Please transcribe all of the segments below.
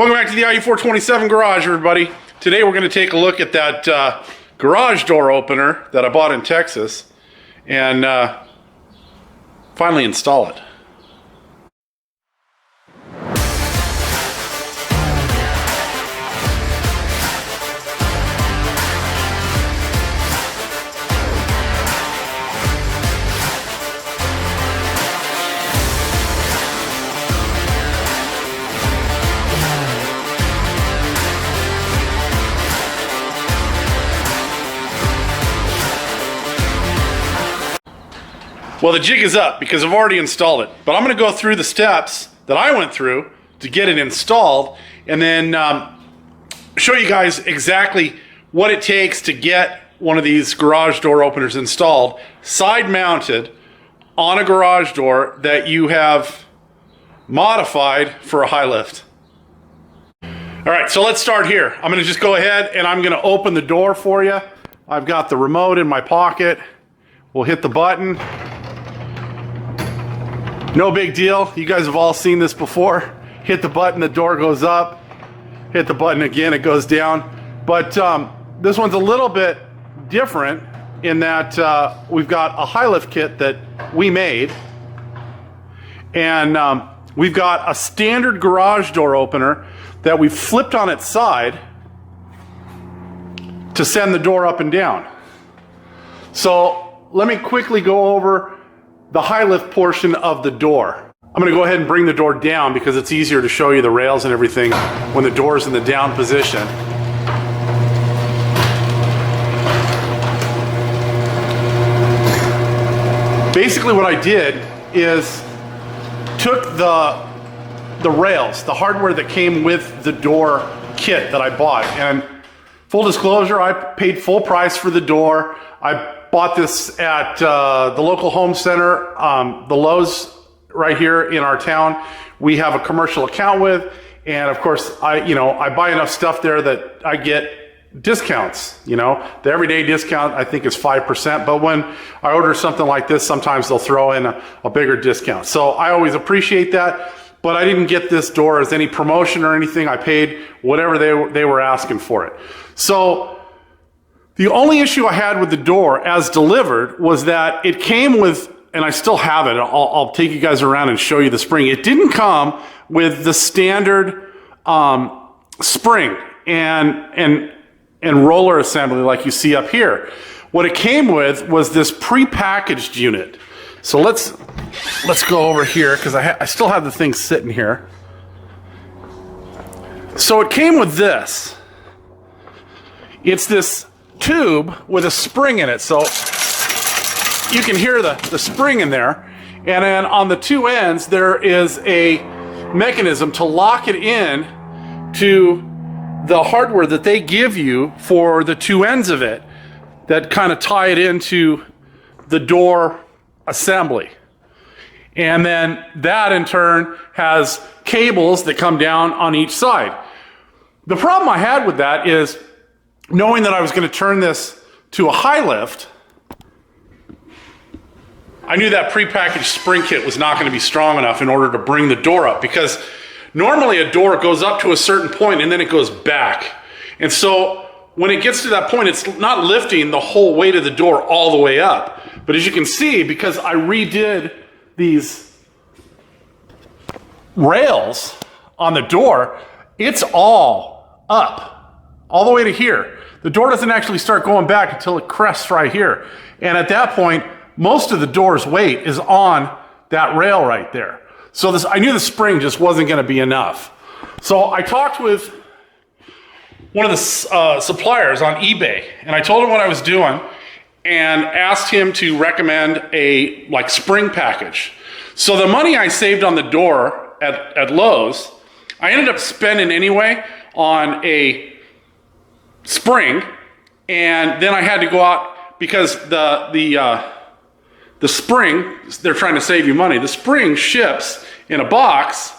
Welcome back to the IU427 garage, everybody. Today we're going to take a look at that garage door opener that I bought in Texas and finally install it. Well, the jig is up because I've already installed it, but I'm going to go through the steps that I went through to get it installed and then show you guys exactly what it takes to get one of these garage door openers installed, side mounted on a garage door that you have modified for a high lift. All right, so let's start here. I'm going to just go ahead and I'm going to open the door for you. I've got the remote in my pocket. We'll hit the button. No big deal. You guys have all seen this before. Hit the button, the door goes up. Hit the button again, it goes down. But this one's a little bit different in that we've got a high lift kit that we made. And we've got a standard garage door opener that we've flipped on its side to send the door up and down. So let me quickly go over the high lift portion of the door. I'm going to go ahead and bring the door down because it's easier to show you the rails and everything when the door's in the down position. Basically what I did is took the rails, the hardware that came with the door kit that I bought, and full disclosure, I paid full price for the door. I bought this at the local home center, the Lowe's right here in our town. We have a commercial account with, and of course, I buy enough stuff there that I get discounts. The everyday discount I think is 5%, but when I order something like this, sometimes they'll throw in a bigger discount. So I always appreciate that, but I didn't get this door as any promotion or anything. I paid whatever they were asking for it. So the only issue I had with the door as delivered was that it came with, and I still have it, I'll take you guys around and show you the spring. It didn't come with the standard spring and roller assembly like you see up here. What it came with was this pre-packaged unit. So let's go over here because I still have the thing sitting here. So it came with this. It's this tube with a spring in it, so you can hear the spring in there, and then on the two ends there is a mechanism to lock it in to the hardware that they give you for the two ends of it that kind of tie it into the door assembly. And then that in turn has cables that come down on each side. The problem I had with that is knowing that I was going to turn this to a high lift, I knew that prepackaged spring kit was not going to be strong enough in order to bring the door up, because normally a door goes up to a certain point and then it goes back. And so when it gets to that point, it's not lifting the whole weight of the door all the way up. But as you can see, because I redid these rails on the door, it's all up, all the way to here. The door doesn't actually start going back until it crests right here. And at that point, most of the door's weight is on that rail right there. So I knew the spring just wasn't going to be enough. So I talked with one of the suppliers on eBay, and I told him what I was doing and asked him to recommend a spring package. So the money I saved on the door at Lowe's, I ended up spending anyway on a spring, and then I had to go out because the spring, they're trying to save you money. The spring ships in a box,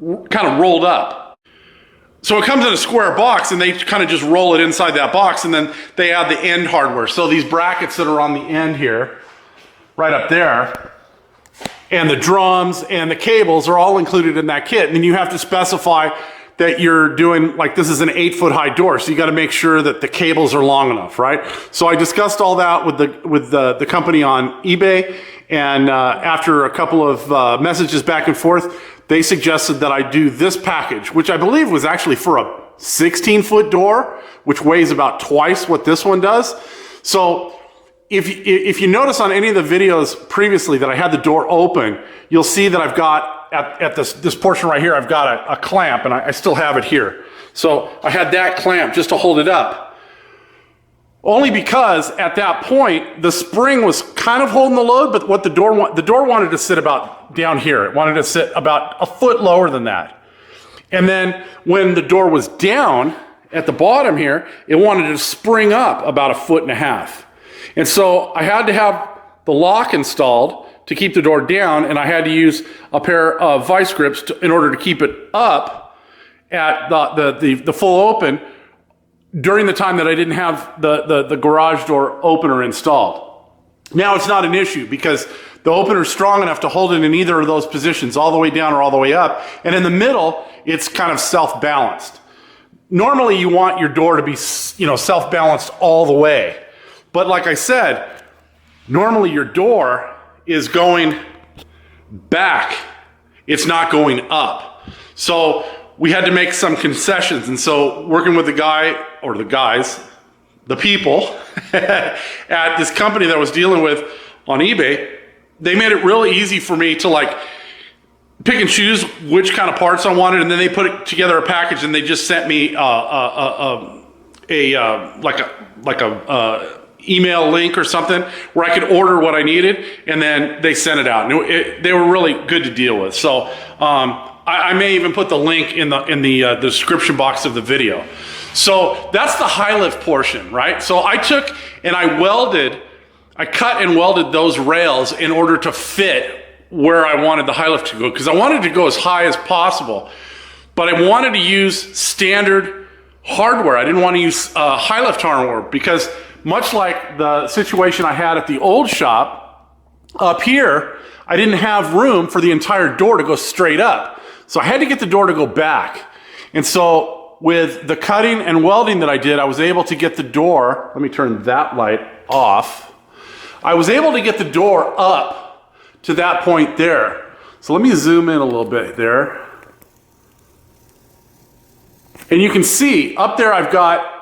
kind of rolled up. So it comes in a square box, and they kind of just roll it inside that box, and then they add the end hardware. So these brackets that are on the end here, right up there, and the drums and the cables are all included in that kit. And then you have to specify that you're doing, like this is an 8-foot high door, so you got to make sure that the cables are long enough, right? So I discussed all that with the company on eBay, and after a couple of messages back and forth, they suggested that I do this package, which I believe was actually for a 16-foot door, which weighs about twice what this one does. So if you notice on any of the videos previously that I had the door open, you'll see that I've got at this portion right here, I've got a clamp, and I still have it here. So I had that clamp just to hold it up. Only because at that point, the spring was kind of holding the load, but what the door wanted to sit about down here. It wanted to sit about a foot lower than that. And then when the door was down at the bottom here, it wanted to spring up about 1.5 feet. And so I had to have the lock installed to keep the door down, and I had to use a pair of vice grips in order to keep it up at the full open during the time that I didn't have the garage door opener installed. Now it's not an issue because the opener is strong enough to hold it in either of those positions, all the way down or all the way up, and in the middle, it's kind of self-balanced. Normally you want your door to be, self-balanced all the way. But like I said, normally your door is going back. It's not going up. So we had to make some concessions. And so working with the guy, or the guys, the people at this company that I was dealing with on eBay, they made it really easy for me to like pick and choose which kind of parts I wanted, and then they put it together a package, and they just sent me like a email link or something where I could order what I needed, and then they sent it out. And they were really good to deal with. So I may even put the link in the description box of the video. So that's the high lift portion, right? So I took and I cut and welded those rails in order to fit where I wanted the high lift to go, because I wanted to go as high as possible, but I wanted to use standard hardware. I didn't want to use high lift hardware, because much like the situation I had at the old shop, up here, I didn't have room for the entire door to go straight up. So I had to get the door to go back. And so with the cutting and welding that I did, I was able to get the door, let me turn that light off. I was able to get the door up to that point there. So let me zoom in a little bit there. And you can see up there I've got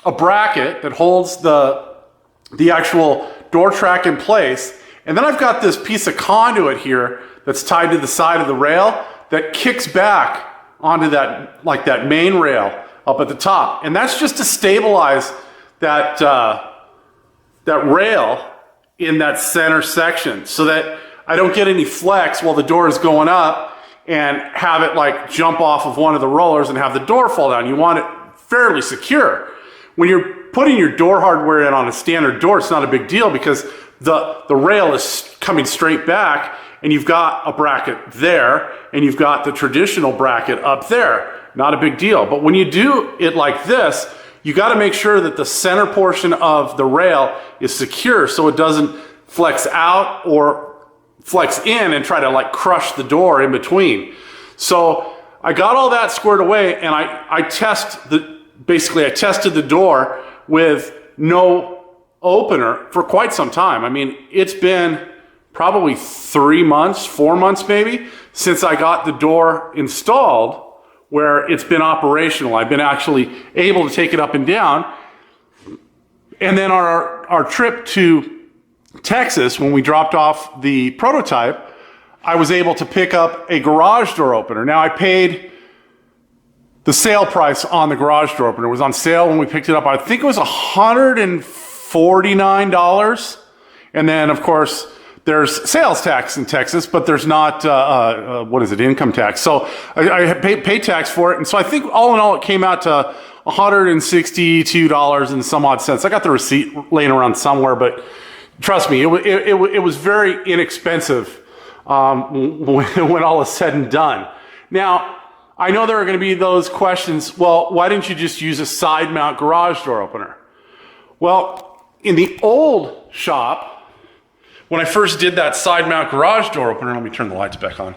a bracket that holds the actual door track in place. And then I've got this piece of conduit here that's tied to the side of the rail that kicks back onto that, like that main rail up at the top. And that's just to stabilize that, that rail in that center section so that I don't get any flex while the door is going up and have it like jump off of one of the rollers and have the door fall down. You want it fairly secure. When you're putting your door hardware in on a standard door, it's not a big deal because the rail is coming straight back, and you've got a bracket there, and you've got the traditional bracket up there. Not a big deal. But when you do it like this, you got to make sure that the center portion of the rail is secure so it doesn't flex out or flex in and try to like crush the door in between. So I got all that squared away, and I tested the door with no opener for quite some time. I mean, it's been probably 3 months, 4 months maybe, since I got the door installed where it's been operational. I've been actually able to take it up and down. And then our trip to Texas, when we dropped off the prototype, I was able to pick up a garage door opener. Now I paid the sale price on the garage door opener. It was on sale when we picked it up. I think it was $149. And then of course, there's sales tax in Texas, but there's not, income tax. So I paid tax for it. And so I think all in all, it came out to $162 and some odd cents. I got the receipt laying around somewhere, but trust me, it was very inexpensive when all is said and done. Now, I know there are going to be those questions, well, why didn't you just use a side mount garage door opener? Well, in the old shop, when I first did that side mount garage door opener, let me turn the lights back on.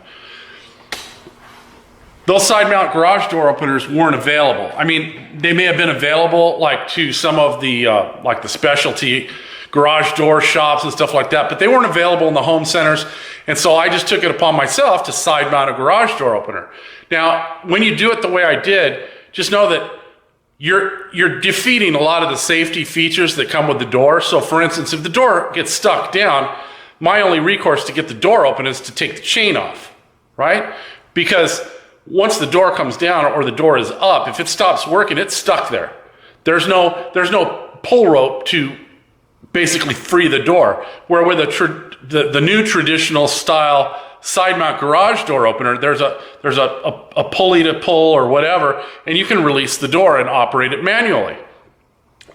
those side mount garage door openers weren't available. I mean, they may have been available like to some of the like the specialty garage door shops and stuff like that, but they weren't available in the home centers. And so I just took it upon myself to side mount a garage door opener. Now, when you do it the way I did, just know that you're defeating a lot of the safety features that come with the door. So for instance, if the door gets stuck down, my only recourse to get the door open is to take the chain off, right? Because once the door comes down or the door is up, if it stops working, it's stuck there. There's no pull rope to basically free the door. Where with the new traditional style side mount garage door opener, there's a pulley to pull or whatever, and you can release the door and operate it manually.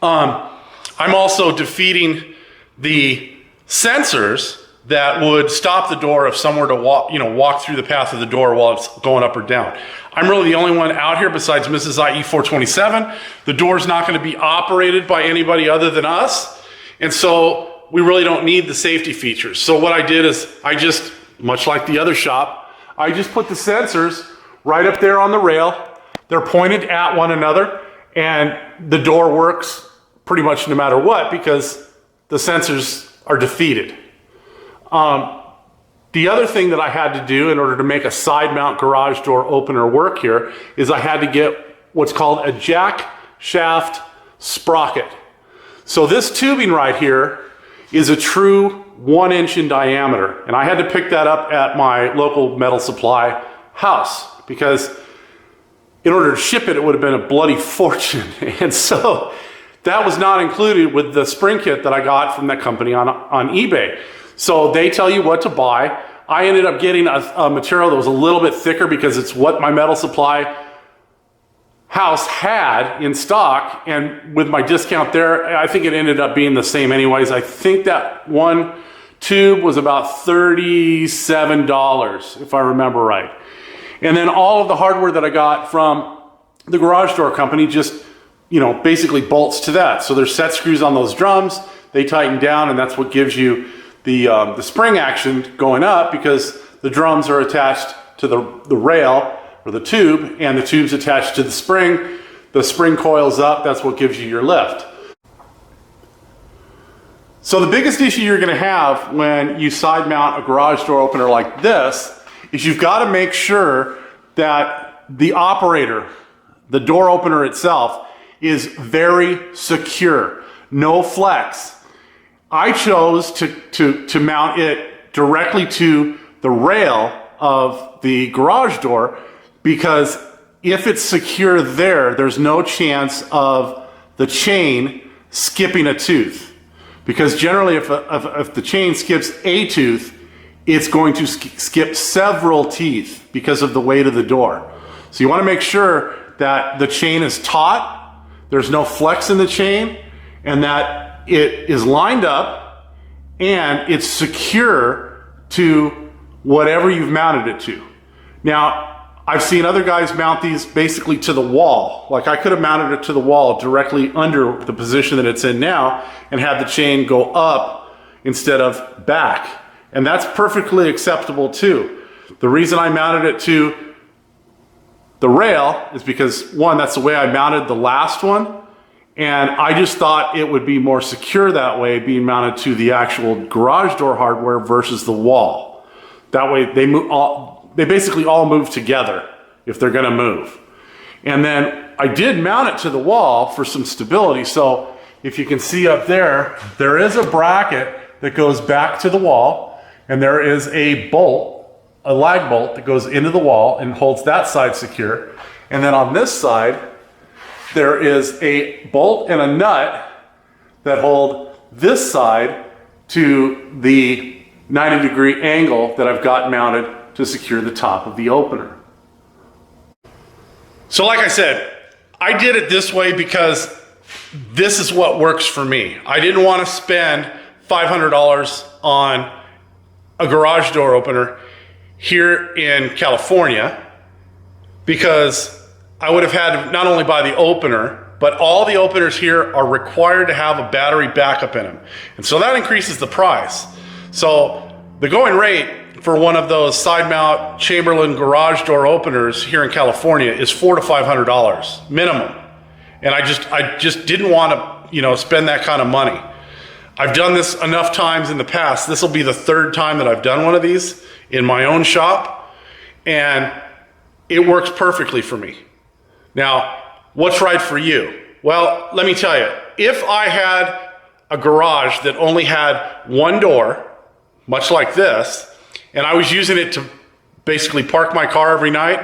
I'm also defeating the sensors that would stop the door if someone were to walk through the path of the door while it's going up or down. I'm really the only one out here besides Mrs. IE 427. The door's not going to be operated by anybody other than us, and so we really don't need the safety features. So what I did is I just, much like the other shop, I just put the sensors right up there on the rail. They're pointed at one another, and the door works pretty much no matter what because the sensors are defeated. The other thing that I had to do in order to make a side mount garage door opener work here is I had to get what's called a jack shaft sprocket. So this tubing right here is a true 1 inch in diameter, and I had to pick that up at my local metal supply house because in order to ship it, it would have been a bloody fortune. And so that was not included with the spring kit that I got from that company on eBay. So they tell you what to buy. I ended up getting a material that was a little bit thicker because it's what my metal supply house had in stock, and with my discount there, I think it ended up being the same anyways. I think that one tube was about $37, if I remember right. And then all of the hardware that I got from the garage door company just, basically bolts to that. So there's set screws on those drums, they tighten down, and that's what gives you the spring action going up because the drums are attached to the rail or the tube, and the tube's attached to the spring. The spring coils up, that's what gives you your lift. So the biggest issue you're gonna have when you side mount a garage door opener like this is you've gotta make sure that the operator, the door opener itself, is very secure, no flex. I chose to mount it directly to the rail of the garage door because if it's secure there, there's no chance of the chain skipping a tooth. Because generally if the chain skips a tooth, it's going to skip several teeth because of the weight of the door. So you want to make sure that the chain is taut, there's no flex in the chain, and that it is lined up and it's secure to whatever you've mounted it to. Now, I've seen other guys mount these basically to the wall. Like I could have mounted it to the wall directly under the position that it's in now and had the chain go up instead of back. And that's perfectly acceptable too. The reason I mounted it to the rail is because, one, that's the way I mounted the last one, and I just thought it would be more secure that way, being mounted to the actual garage door hardware versus the wall. That way they basically all move together if they're gonna move. And then I did mount it to the wall for some stability. So if you can see up there, there is a bracket that goes back to the wall, and there is a bolt, a lag bolt that goes into the wall and holds that side secure. And then on this side, there is a bolt and a nut that hold this side to the 90-degree angle that I've got mounted to secure the top of the opener. So like I said, I did it this way because this is what works for me. I didn't want to spend $500 on a garage door opener here in California because I would have had to not only buy the opener, but all the openers here are required to have a battery backup in them. And so that increases the price. So the going rate for one of those side mount Chamberlain garage door openers here in California is $400 to $500 minimum. And I just didn't want to, you know, spend that kind of money. I've done this enough times in the past. This will be the third time that I've done one of these in my own shop, and it works perfectly for me. Now, what's right for you? Well, let me tell you, if I had a garage that only had one door, much like this, and I was using it to basically park my car every night,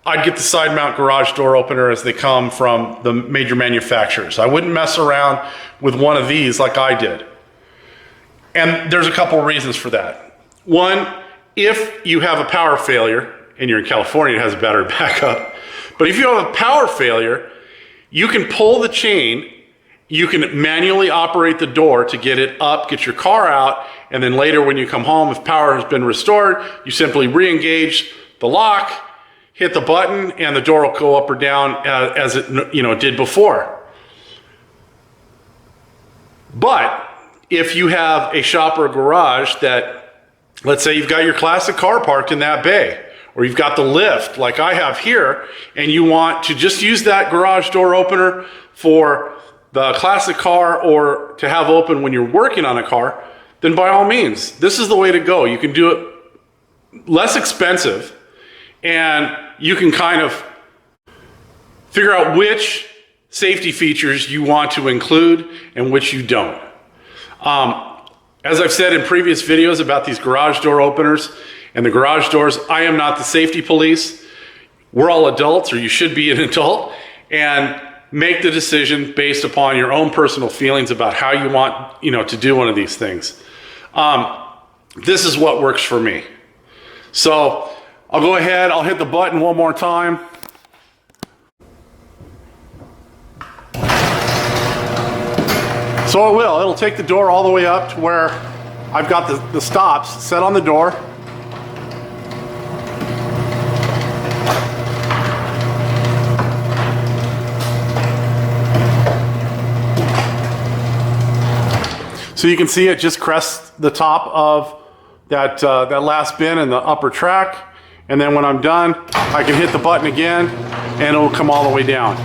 I'd get the side mount garage door opener as they come from the major manufacturers. I wouldn't mess around with one of these like I did. And there's a couple reasons for that. One, if you have a power failure, and you're in California, it has a battery backup, but if you have a power failure, you can pull the chain, you can manually operate the door to get it up, get your car out, and then later when you come home, if power has been restored, you simply re-engage the lock, hit the button, and the door will go up or down as it, you know, did before. But if you have a shop or a garage that, let's say you've got your classic car parked in that bay, or you've got the lift like I have here, and you want to just use that garage door opener for the classic car or to have open when you're working on a car, then by all means, this is the way to go. You can do it less expensive, and you can kind of figure out which safety features you want to include and which you don't. As I've said in previous videos about these garage door openers and the garage doors, I am not the safety police. We're all adults, or you should be an adult, and make the decision based upon your own personal feelings about how you want, you know, to do one of these things. This is what works for me. So I'll go ahead, I'll hit the button one more time. So it'll take the door all the way up to where I've got the stops set on the door. So you can see it just crests the top of that last bin in the upper track. And then when I'm done, I can hit the button again and it'll come all the way down.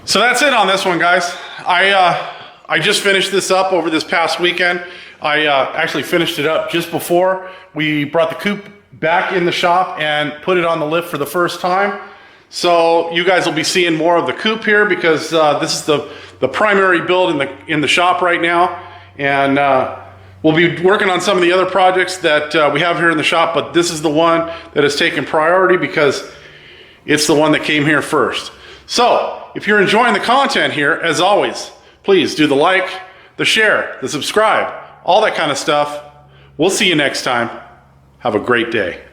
So that's it on this one, guys. I just finished this up over this past weekend. I actually finished it up just before we brought the coupe back in the shop and put it on the lift for the first time. So you guys will be seeing more of the coupe here because this is the primary build in the shop right now. And we'll be working on some of the other projects that we have here in the shop, but this is the one that has taken priority because it's the one that came here first. So if you're enjoying the content here, as always, please do the like, the share, the subscribe, all that kind of stuff. We'll see you next time. Have a great day.